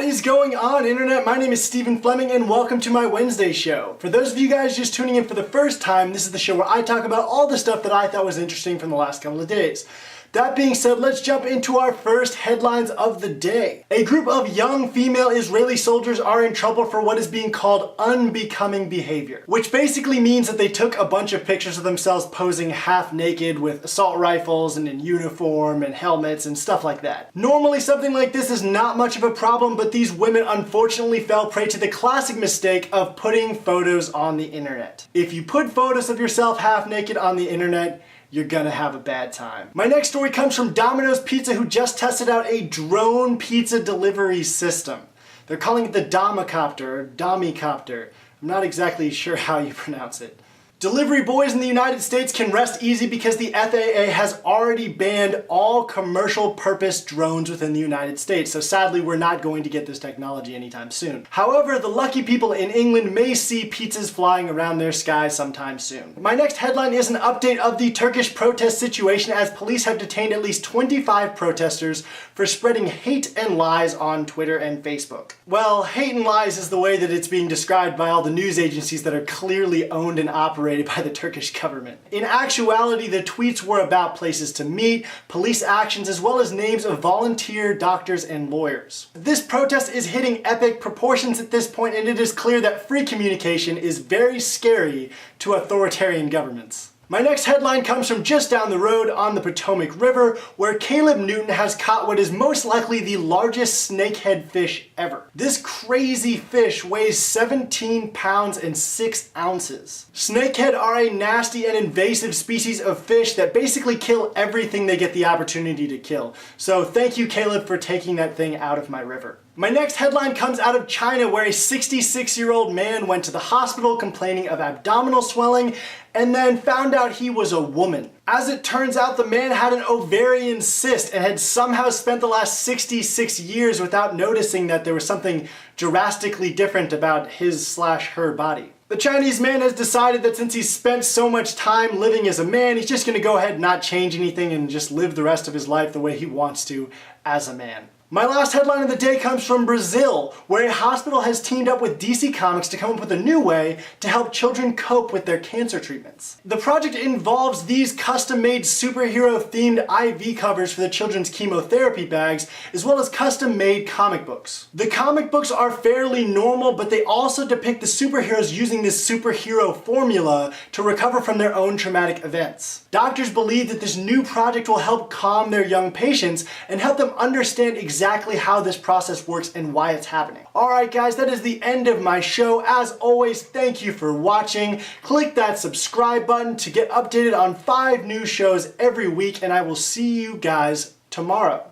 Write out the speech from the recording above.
is going on, Internet? My name is Stephen Fleming and welcome to my Wednesday show. For those of you guys just tuning in for the first time, this is the show where I talk about all the stuff that I thought was interesting from the last couple of days. That being said, let's jump into our first headlines of the day. A group of young female Israeli soldiers are in trouble for what is being called unbecoming behavior, which basically means that they took a bunch of pictures of themselves posing half naked with assault rifles and in uniform and helmets and stuff like that. Normally something like this is not much of a problem, but these women unfortunately fell prey to the classic mistake of putting photos on the internet. If you put photos of yourself half naked on the internet, you're gonna have a bad time. My next story comes from Domino's Pizza, who just tested out a drone pizza delivery system. They're calling it the Domicopter, or Domicopter. I'm not exactly sure how you pronounce it. Delivery boys in the United States can rest easy because the FAA has already banned all commercial purpose drones within the United States, so sadly we're not going to get this technology anytime soon. However, the lucky people in England may see pizzas flying around their skies sometime soon. My next headline is an update of the Turkish protest situation, as police have detained at least 25 protesters for spreading hate and lies on Twitter and Facebook. Well, hate and lies is the way that it's being described by all the news agencies that are clearly owned and operated by the Turkish government. In actuality, the tweets were about places to meet, police actions, as well as names of volunteer doctors and lawyers. This protest is hitting epic proportions at this point, and it is clear that free communication is very scary to authoritarian governments. My next headline comes from just down the road on the Potomac River, where Caleb Newton has caught what is most likely the largest snakehead fish ever. This crazy fish weighs 17 pounds and 6 ounces. Snakehead are a nasty and invasive species of fish that basically kill everything they get the opportunity to kill. So thank you, Caleb, for taking that thing out of my river. My next headline comes out of China, where a 66-year-old man went to the hospital complaining of abdominal swelling and then found out he was a woman. As it turns out, the man had an ovarian cyst and had somehow spent the last 66 years without noticing that there was something drastically different about his/her body. The Chinese man has decided that since he's spent so much time living as a man, he's just gonna go ahead and not change anything and just live the rest of his life the way he wants to as a man. My last headline of the day comes from Brazil, where a hospital has teamed up with DC Comics to come up with a new way to help children cope with their cancer treatments. The project involves these custom-made superhero-themed IV covers for the children's chemotherapy bags, as well as custom-made comic books. The comic books are fairly normal, but they also depict the superheroes using this superhero formula to recover from their own traumatic events. Doctors believe that this new project will help calm their young patients and help them understand exactly how this process works and why it's happening. Alright guys, that is the end of my show. As always, thank you for watching. Click that subscribe button to get updated on 5 new shows every week, and I will see you guys tomorrow.